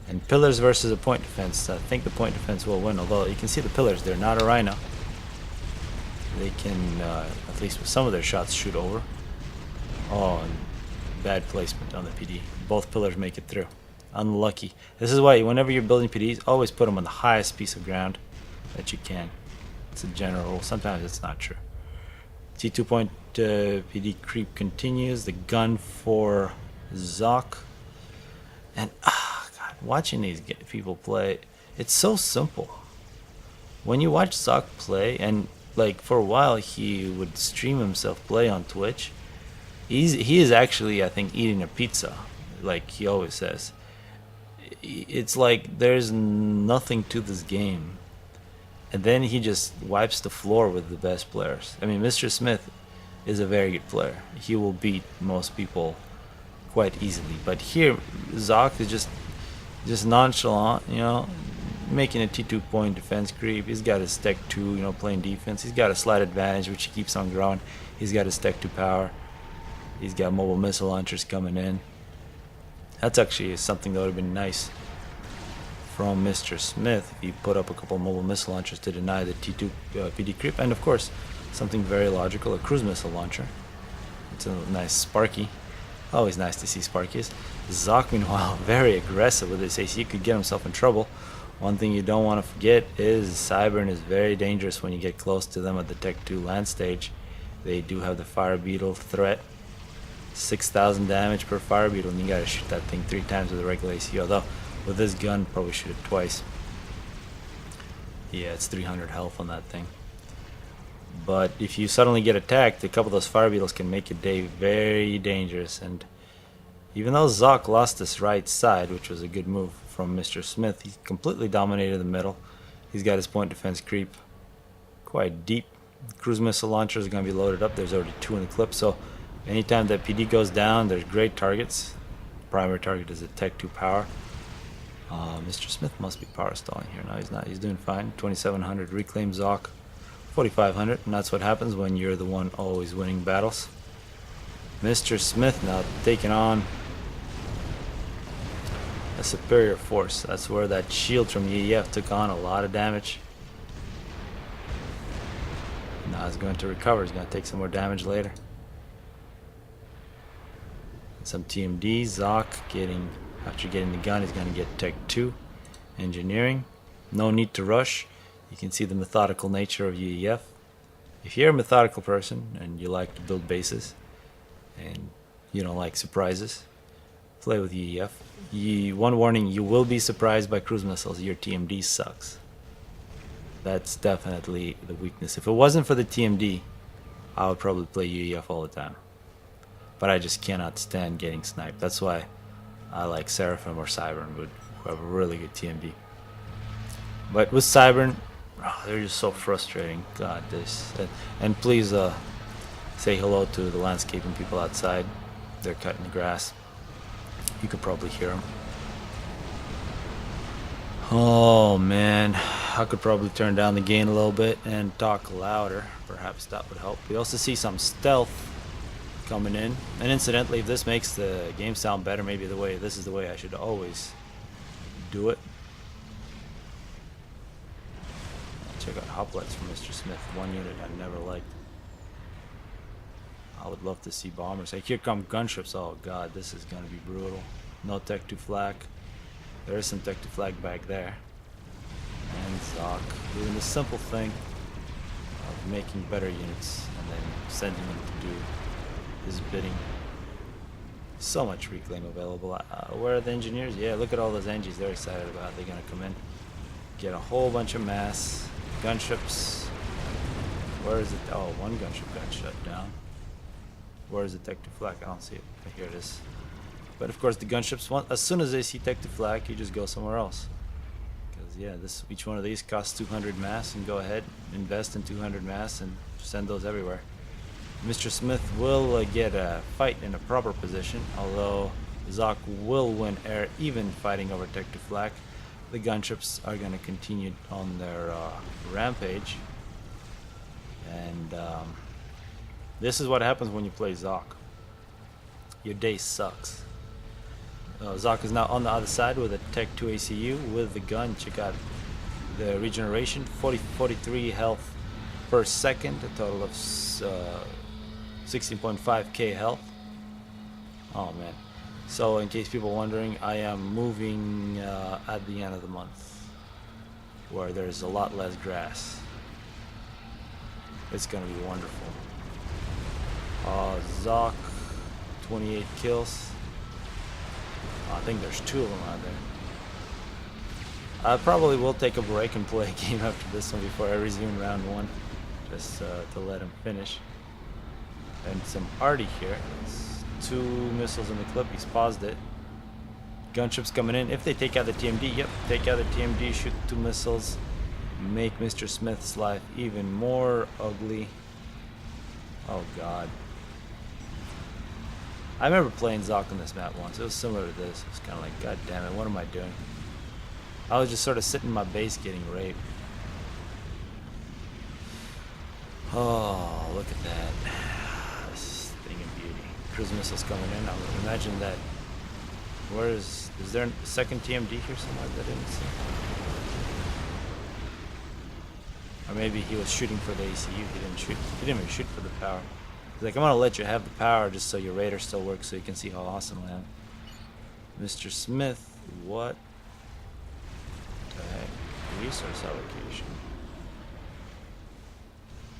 And pillars versus a point defense. I think the point defense will win, although you can see the pillars. They're not a Rhino. They can, at least with some of their shots, shoot over. Oh, and bad placement on the PD. Both pillars make it through. Unlucky. This is why whenever you're building PDs, always put them on the highest piece of ground that you can. It's a general rule. Sometimes it's not true. T2 point PD creep continues. The gun for Zoc. And God, watching these people play, it's so simple. When you watch Zoc play, and like for a while he would stream himself play on Twitch, he is actually, I think, eating a pizza, like he always says. It's like there's nothing to this game. And then he just wipes the floor with the best players. I mean, Mr. Smith is a very good player. He will beat most people quite easily. But here, Zoc is just nonchalant, you know, making a T2 point defense creep. He's got his Tech 2, you know, playing defense. He's got a slight advantage, which he keeps on growing. He's got his Tech 2 power. He's got mobile missile launchers coming in. That's actually something that would have been nice from Mr. Smith if he put up a couple mobile missile launchers to deny the T2 PD creep, and of course something very logical, a cruise missile launcher. It's a nice Sparky. Always nice to see Sparkies. Zoc, meanwhile, very aggressive with his AC. He could get himself in trouble. One thing you don't want to forget is Cybern is very dangerous when you get close to them at the Tech 2 land stage. They do have the Fire Beetle threat. 6,000 damage per Fire Beetle, and you gotta shoot that thing 3 times with a regular AC. Although with this gun, probably shoot it twice. Yeah, it's 300 health on that thing. But if you suddenly get attacked, a couple of those Fire Beetles can make your day very dangerous. And even though Zoc lost this right side, which was a good move from Mr. Smith, he completely dominated the middle. He's got his point defense creep quite deep. Cruise missile launcher is going to be loaded up. There's already 2 in the clip, so anytime that PD goes down, there's great targets. Primary target is a Tech 2 power. Mr. Smith must be power stalling here. No, he's not. He's doing fine. 2700 reclaim Zoc. 4500, and that's what happens when you're the one always winning battles. Mr. Smith now taking on a superior force. That's where that shield from EEF took on a lot of damage. Now he's going to recover. He's going to take some more damage later. Some TMD. Zoc getting, after getting the gun, he's going to get Tech 2 engineering. No need to rush. You can see the methodical nature of UEF. If you're a methodical person and you like to build bases and you don't like surprises, Play with UEF. One warning, you will be surprised by cruise missiles. Your TMD sucks. That's definitely the weakness. If it wasn't for the TMD, I would probably play UEF all the time. But I just cannot stand getting sniped. That's why I like Seraphim or Cybern, who have a really good TMD. But with Cybern, they're just so frustrating. God, this. And please say hello to the landscaping people outside. They're cutting the grass. You could probably hear them. Oh man, I could probably turn down the gain a little bit and talk louder. Perhaps that would help. We also see some stealth coming in. And incidentally, if this makes the game sound better, maybe this is the way I should always do it. Check out hoplites from Mr. Smith. One unit I never liked. I would love to see bombers. Like, here come gunships. Oh god, this is gonna be brutal. No tech to flak. There is some tech to flag back there. And Zoc doing the simple thing of making better units and then sending them to do his bidding. So much reclaim available. Where are the engineers? Yeah, look at all those engies they're excited about. They're gonna come in, get a whole bunch of mass gunships. Where is it? Oh, one gunship got shut down. Where is the tech to flak? I don't see it. Here it is. But of course, the gunships as soon as they see tech to flak, you just go somewhere else. Because yeah, each one of these costs 200 mass, and go ahead, invest in 200 mass, and send those everywhere. Mr. Smith will get a fight in a proper position, although Zoc will win air even fighting over tech to flak. The gunships are going to continue on their rampage, and this is what happens when you play Zoc. Your day sucks. Zoc is now on the other side with a Tech 2 ACU with the gun. Check out the regeneration, 43 health per second, a total of 16.5k health. Oh man. So in case people are wondering, I am moving at the end of the month where there's a lot less grass. It's gonna be wonderful. Zoc, 28 kills. I think there's 2 of them out there. I probably will take a break and play a game after this one before I resume round 1, just to let him finish. And some arty here. It's 2 missiles in the clip. He's paused it. Gunships coming in. If they take out the TMD, yep, take out the TMD, shoot 2 missiles, make Mr. Smith's life even more ugly. Oh god. I remember playing Zoc on this map once. It was similar to this. It was kind of like, god damn it, what am I doing? I was just sort of sitting in my base getting raped. Oh, look at that. This thing of beauty. Cruise missiles coming in. I would imagine that. Is there a second TMD here somewhere that I didn't see? Or maybe he was shooting for the ACU. He didn't even shoot for the power. He's like, I'm gonna let you have the power just so your radar still works, so you can see how awesome I am. Mr. Smith, what the heck? Resource allocation.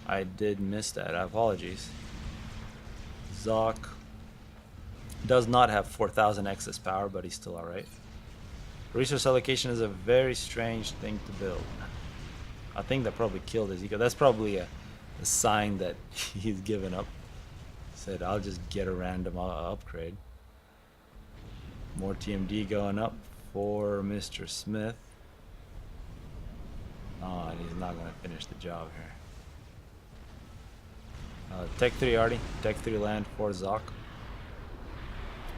I did miss that. Apologies. Zoc does not have 4,000 excess power, but he's still alright. Resource allocation is a very strange thing to build. I think that probably killed his ego. That's probably a sign that he's given up. Said, I'll just get a random upgrade. More TMD going up for Mr. Smith. Oh, and he's not going to finish the job here. Tech 3 arty, Tech 3 land for Zoc.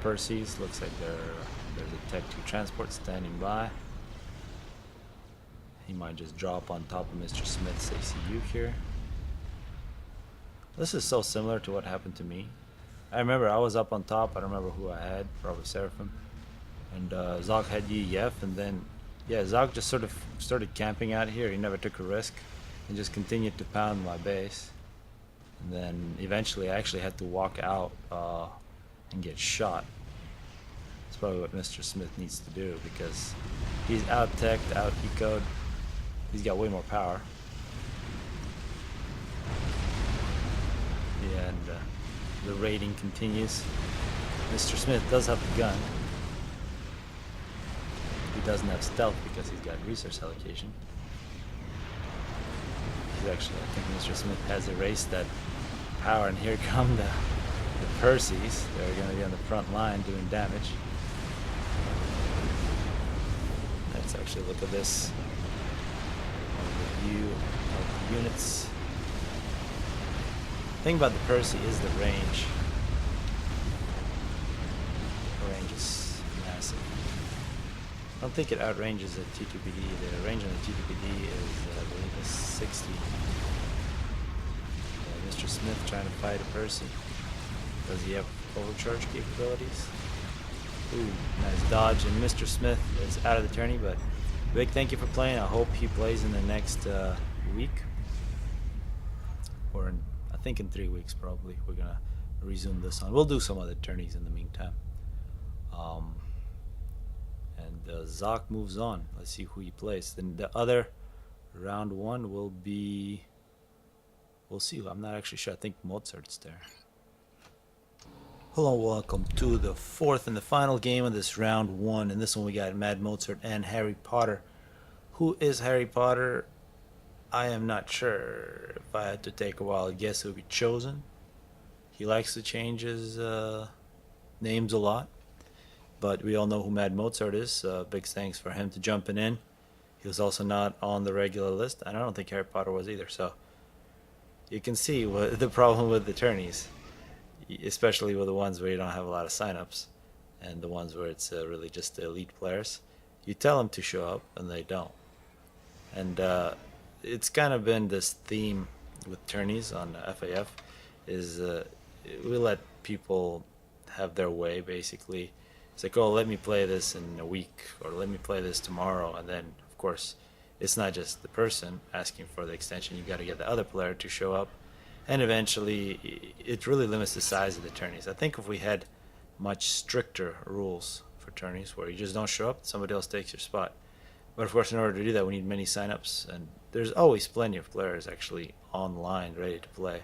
Percy's, looks like there's a Tech 2 transport standing by. He might just drop on top of Mr. Smith's ACU here. This is so similar to what happened to me. I remember I was up on top. I don't remember who I had, probably Seraphim. And Zoc had UEF, and then, yeah, Zoc just sort of started camping out here. He never took a risk and just continued to pound my base. And then eventually I actually had to walk out and get shot. That's probably what Mr. Smith needs to do, because he's out-teched, out-ecoed. He's got way more power. Yeah, and the raiding continues. Mr. Smith does have the gun. doesn't have stealth because he's got resource allocation. He's actually, I think Mr. Smith has erased that power, and here come the Percys. They're going to be on the front line doing damage. Let's actually look at this view of the units. The thing about the Percy is the range. The range is massive. I don't think it outranges the T2PD. The range on the T2PD is, I believe, is 60. Mr. Smith trying to fight a Percy. Does he have overcharge capabilities? Ooh, nice dodge, and Mr. Smith is out of the tourney, but big thank you for playing. I hope he plays in the next week. Or I think in 3 weeks probably. We're going to resume this on. We'll do some other tourneys in the meantime. And Zoc moves on. Let's see who he plays. Then the other round one will be... We'll see. I'm not actually sure. I think Mozart's there. Hello, welcome to the fourth and the final game of this round one. In this one we got Mad Mozart and Harry Potter. Who is Harry Potter? I am not sure. If I had to take a wild guess, it would be Chosen. He likes to change his names a lot. But we all know who Mad Mozart is. Big thanks for him to jumping in. He was also not on the regular list. And I don't think Harry Potter was either. So you can see what the problem with the tourneys. Especially with the ones where you don't have a lot of signups. And the ones where it's really just the elite players. You tell them to show up and they don't. And it's kind of been this theme with tourneys on FAF. Is we let people have their way basically. It's like, oh, let me play this in a week, or let me play this tomorrow, and then, of course, it's not just the person asking for the extension. You got to get the other player to show up, and eventually, it really limits the size of the tourneys. I think if we had much stricter rules for tourneys, where you just don't show up, somebody else takes your spot. But of course, in order to do that, we need many signups, and there's always plenty of players actually online ready to play.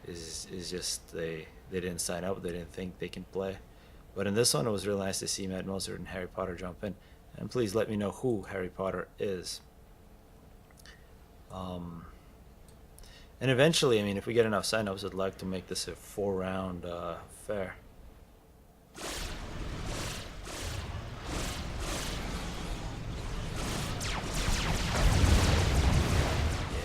Is just they didn't sign up, they didn't think they can play. But in this one, it was really nice to see Mad Mozart and Harry Potter jump in. And please let me know who Harry Potter is. And eventually, I mean, if we get enough signups, I'd like to make this a 4-round fair. Yeah,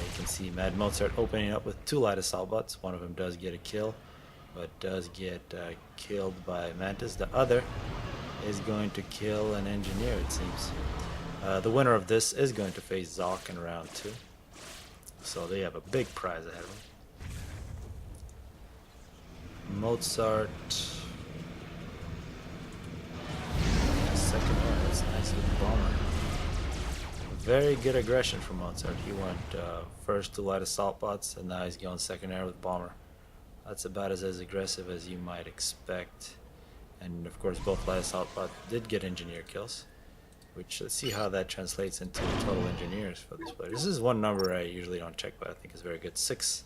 you can see Mad Mozart opening up with 2 light assault bots. One of them does get a kill, but does get killed by Mantis. The other is going to kill an engineer, it seems. The winner of this is going to face Zoc in round 2. So they have a big prize ahead of them. Mozart. Second one, that's nice with the bomber. Very good aggression from Mozart. He went first to light assault bots, and now he's going second air with bomber. That's about as aggressive as you might expect. And of course both light assault bots did get engineer kills. Which, let's see how that translates into total engineers for this player. This is one number I usually don't check, but I think is very good. 6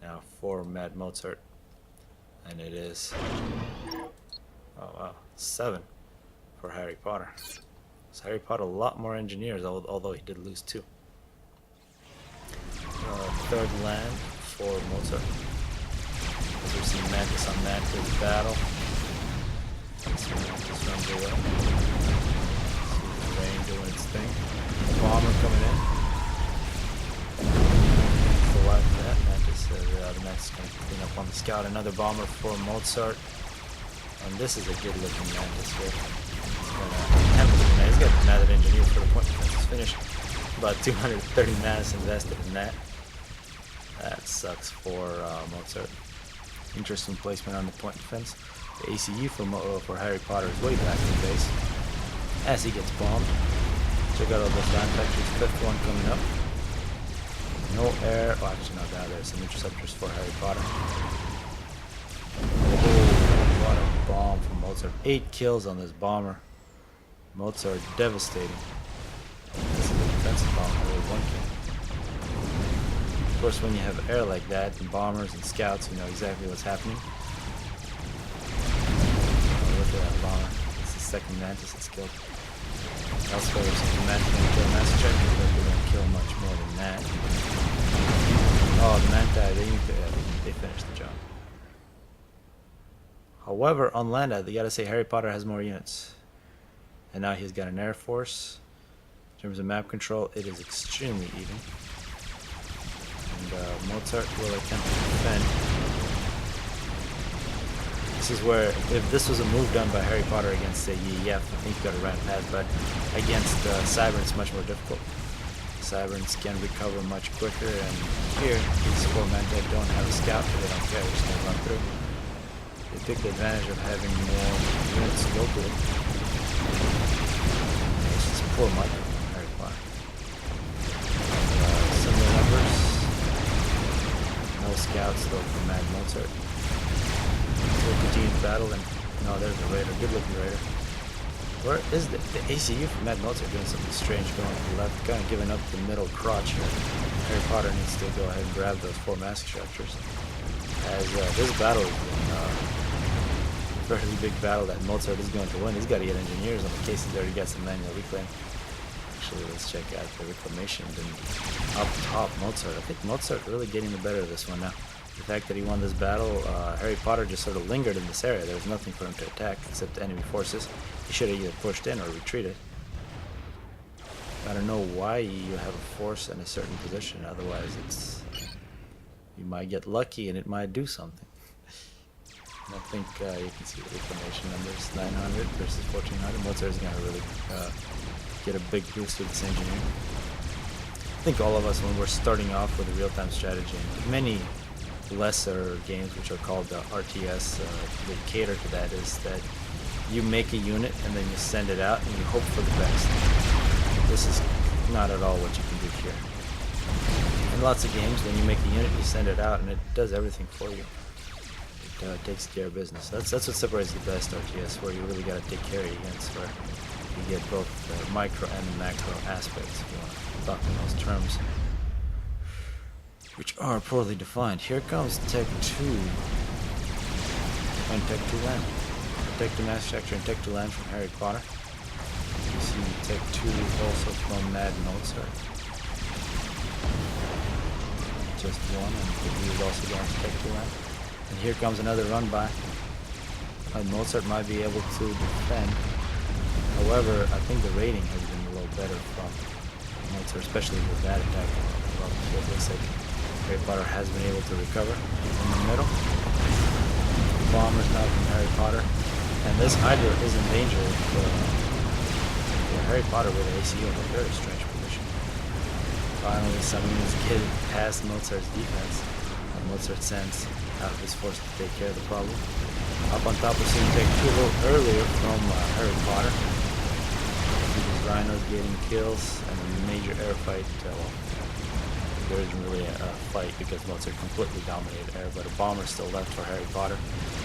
now for Mad Mozart. And it is, oh wow, 7 for Harry Potter. So Harry Potter a lot more engineers, although he did lose 2. Third land for Mozart. As we're seeing Mantis on Mantis battle. This Mantis runs away. See the rain doing its thing. The bomber coming in. So after that, Mantis, the Mantis is going to clean up on the scout. Another bomber for Mozart. And this is a good looking Mantis here. He's got another engineer for the point defense is finished. About 230 mass invested in that. That sucks for Mozart. Interesting placement on the point defense. The ACU for Harry Potter is way back in base. As he gets bombed. Check out all those land factories. 5th one coming up. No air. Oh, actually, no, there's some interceptors for Harry Potter. Oh, what a bomb from Mozart. 8 kills on this bomber. Mozart devastating. This is a defensive bomb. Only 1 kill. Of course, when you have air like that, and bombers and scouts, you know exactly what's happening. Oh, look at that bomber. It's the second Mantis that's killed. Elsewhere, there's some Manta gonna kill Master Check, but they don't kill much more than that. Oh, the Manta, they finished the job. However, on Landa, they gotta say Harry Potter has more units. And now he's got an Air Force. In terms of map control, it is extremely even. And Mozart will attempt to defend. This is where, if this was a move done by Harry Potter against, say, EF, I think you got a right path, but against Cybern, it's much more difficult. Cyberns can recover much quicker, and here, these 4 men that don't have a scout, they don't care, they're just gonna run through. They take the advantage of having more units locally. It's just poor market from Harry Potter. Similar numbers. No scouts though for Mad Mozart. We'll continue the battle, and no, there's a raider, good looking raider. Where is the ACU for Mad Mozart doing something strange going to the left, kind of giving up the middle crotch here. Harry Potter needs to go ahead and grab those 4 mask structures. As this battle has been a fairly big battle that Mozart is going to win. He's got to get engineers on the case he's already got some manual reclaim. Actually, let's check out the reclamation. Then up top, Mozart. I think Mozart really getting the better of this one now. The fact that he won this battle, Harry Potter just sort of lingered in this area. There was nothing for him to attack except enemy forces. He should have either pushed in or retreated. I don't know why you have a force in a certain position. Otherwise, you might get lucky and it might do something. And I think you can see the reclamation numbers: 900 versus 1400. Mozart is going to really get a big boost with this engineering. I think all of us, when we're starting off with a real-time strategy, and many lesser games which are called RTS, they cater to that, is that you make a unit and then you send it out and you hope for the best. This is not at all what you can do here. In lots of games, when you make a unit, you send it out and it does everything for you. It takes care of business. That's what separates the best RTS, where you really got to take care of your units, where you get both the micro and the macro aspects, if you want to talk in those terms, which are poorly defined. Here comes Tech 2 and Tech 2 land. Tech 2 mass structure and Tech 2 land from Harry Potter. You see Tech 2 also from Mad Mozart. Just one, and he is also going to Tech 2 land. And here comes another run by. And Mozart might be able to defend. However, I think the rating has been a little better from Mozart, especially with that attack. Well, it looks like Harry Potter has been able to recover in the middle. Bombers now from Harry Potter. And this Hydra is in danger with Harry Potter with ACU in a very strange position. Finally, some units get past Mozart's defense, and Mozart sends out his force to take care of the problem. Up on top, we're seeing Tech 2 a little earlier from Harry Potter. These rhinos getting kills and a major air fight. There isn't really a fight because Mozart completely dominated air, but a bomber still left for Harry Potter.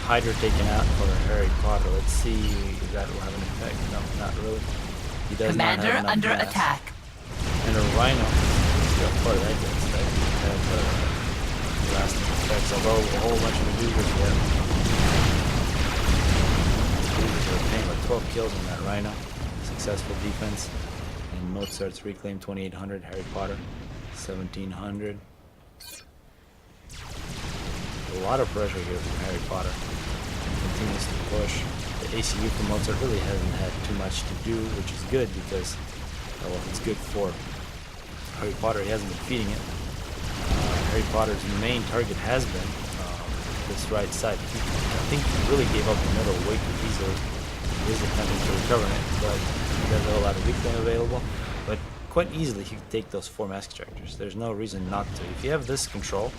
Hydra taken out for Harry Potter. Let's see if that will have an effect. No, not really. He does Commander not have under mass. attack. And a rhino. He's got part of that gets that. Lasting effects, although a whole bunch of maneuvers there. Maneuvers are a pain, like 12 kills on that rhino. Successful defense. And Mozart's reclaim 2800, Harry Potter 1700. A lot of pressure here from Harry Potter. He continues to push. The ACU from Mozart really hasn't had too much to do, which is good because, well, it's good for Harry Potter. He hasn't been feeding it. Harry Potter's main target has been this right side. I think he really gave up the middle way too easily. He is attempting to recover it, but he doesn't have a lot of reclaim available. But quite easily he could take those 4 mask structures. There's no reason not to. If you have this control,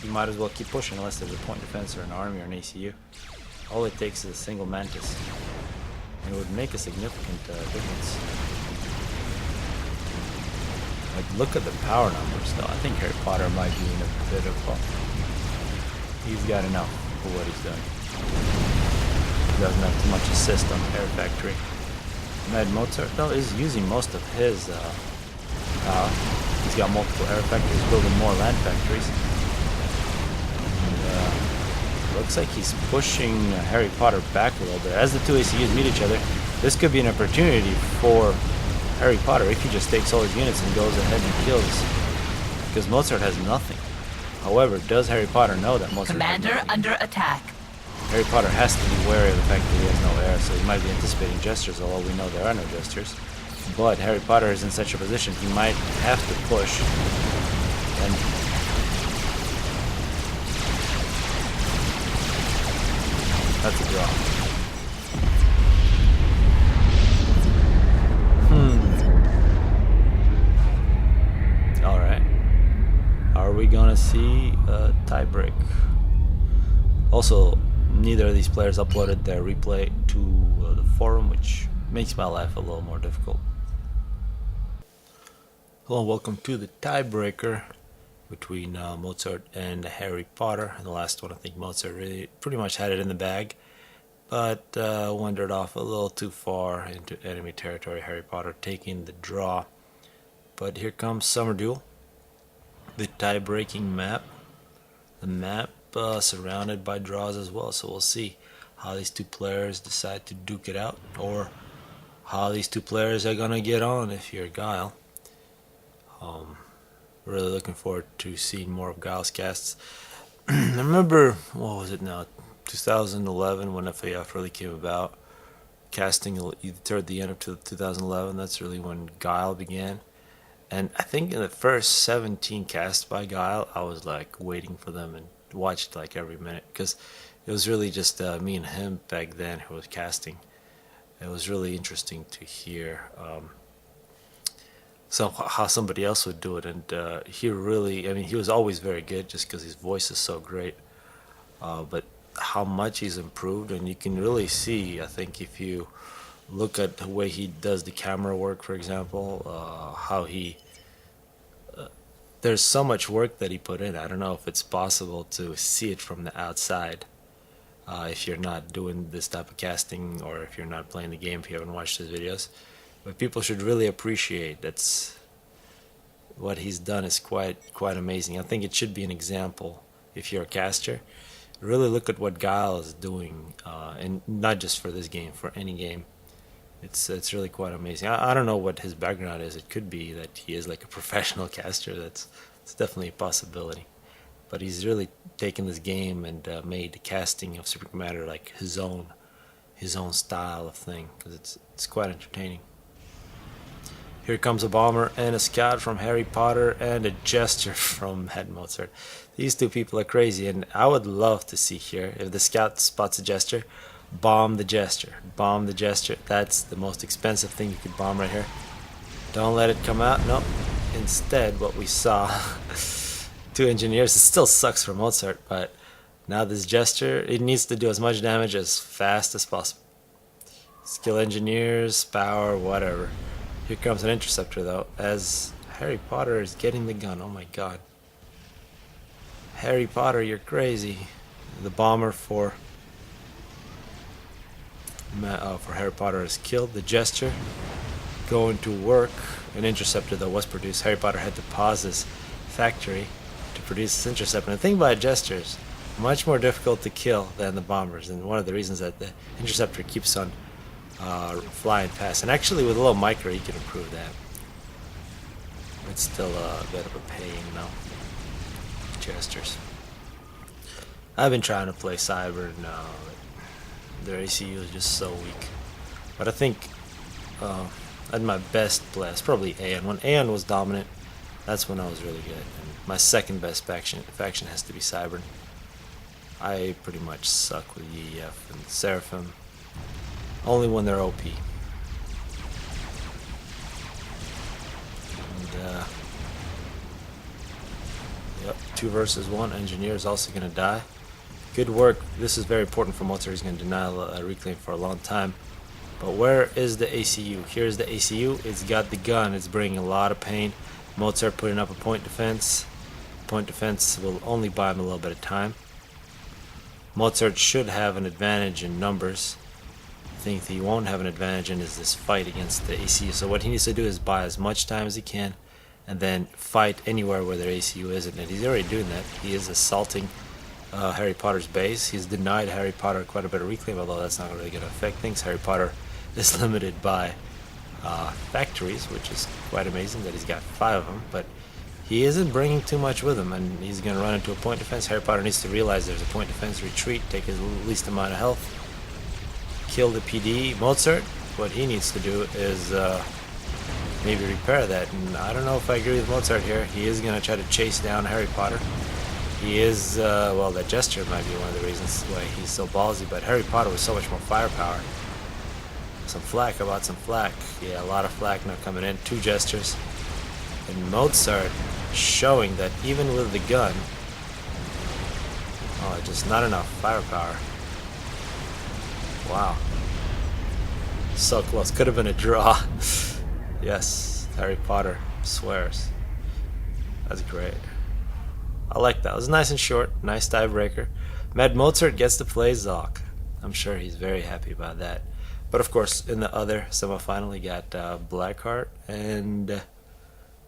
you might as well keep pushing unless there's a point defense or an army or an ACU. All it takes is a single mantis. And it would make a significant difference. Like, look at the power numbers though. I think Harry Potter might be in a bit of he's got enough for what he's doing. He doesn't have too much assist on the air factory. Mad Mozart though is using most of his power. He's got multiple air factories, building more land factories. And, looks like he's pushing Harry Potter back a little bit. As the two ACUs meet each other, This could be an opportunity for Harry Potter if he just takes all his units and goes ahead and kills, because Mozart has nothing. However, does Harry Potter know that Mozart Commander has nothing? under attack. Harry Potter has to be wary of the fact that he has no air, so he might be anticipating gestures, although we know there are no gestures. But Harry Potter is in such a position he might have to push. And that's a draw. Alright. Are we gonna see a tiebreak? Also, neither of these players uploaded their replay to the forum, which makes my life a little more difficult. Hello and welcome to the tiebreaker between Mozart and Harry Potter. In the last one, I think Mozart really pretty much had it in the bag, but wandered off a little too far into enemy territory. Harry Potter taking the draw. But here comes Summer Duel, the tie-breaking map. The map surrounded by draws as well, so we'll see how these two players decide to duke it out, or how these two players are gonna get on if you're Guile. Really looking forward to seeing more of Guile's casts. I remember, what was it now, 2011 when FAF really came about, casting toward the end of 2011. That's really when Guile began. And I think in the first 17 casts by Guile, I was like waiting for them and watched like every minute, because it was really just me and him back then who was casting. It was really interesting to hear how somebody else would do it, and he really, I mean, he was always very good just because his voice is so great, but how much he's improved, and you can really see, I think, if you look at the way he does the camera work, for example, how he there's so much work that he put in. I don't know if it's possible to see it from the outside if you're not doing this type of casting, or if you're not playing the game, if you haven't watched his videos. But people should really appreciate that's what he's done is quite amazing. I think it should be an example if you're a caster. Really look at what Guile is doing, and not just for this game, for any game. It's really quite amazing. I don't know what his background is. It could be that he is like a professional caster. It's definitely a possibility. But he's really taken this game and made the casting of Super Commander like his own style of thing, because it's quite entertaining. Here comes a bomber and a scout from Harry Potter and a jester from Head Mozart. These two people are crazy, and I would love to see here, if the scout spots a jester, bomb the jester. Bomb the jester. That's the most expensive thing you could bomb right here. Don't let it come out. Nope. Instead, what we saw, two engineers. It still sucks for Mozart, but now this jester, it needs to do as much damage as fast as possible. Skill engineers, power, whatever. Here comes an interceptor though, as Harry Potter is getting the gun. Oh my god. Harry Potter, you're crazy. The bomber for Harry Potter is killed. The jester going to work. An interceptor that was produced. Harry Potter had to pause his factory to produce this interceptor. And the thing about jesters, much more difficult to kill than the bombers, and one of the reasons that the interceptor keeps on flying past. And actually with a little micro you can improve that. It's still a bit of a pain though. Jesters. I've been trying to play Cyber now. Their ACU is just so weak. But I think at my best play, it's probably Aeon. When Aeon was dominant, that's when I was really good. And my second best faction has to be Cybern. I pretty much suck with EEF and Seraphim. Only when they're OP. And, yep, 2 versus 1. Engineer is also going to die. Good work. This is very important for Mozart. He's going to deny a reclaim for a long time. But where is the ACU? Here's the ACU. It's got the gun. It's bringing a lot of pain. Mozart putting up a point defense. Point defense will only buy him a little bit of time. Mozart should have an advantage in numbers. I think he won't have an advantage in this fight against the ACU. So what he needs to do is buy as much time as he can, and then fight anywhere where their ACU isn't. And he's already doing that. He is assaulting Harry Potter's base. He's denied Harry Potter quite a bit of reclaim, although that's not really going to affect things. Harry Potter is limited by factories, which is quite amazing that he's got 5 of them, but he isn't bringing too much with him, and he's going to run into a point defense. Harry Potter needs to realize there's a point defense, retreat, take his least amount of health, kill the PD. Mozart, what he needs to do is maybe repair that, and I don't know if I agree with Mozart here. He is going to try to chase down Harry Potter. He is, well, that gesture might be one of the reasons why he's so ballsy, but Harry Potter was so much more firepower. Some flak, about some flak. Yeah, a lot of flak now coming in. 2 gestures. And Mozart showing that even with the gun, oh, just not enough firepower. Wow. So close. Could have been a draw. Yes, Harry Potter swears. That's great. I like that. It was nice and short. Nice tiebreaker. Mad Mozart gets to play Zoc. I'm sure he's very happy about that. But of course, in the other semifinal, he got Blackheart. And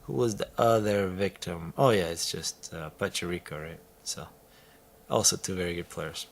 who was the other victim? Oh yeah, it's just Pachirico, right? So, also 2 very good players.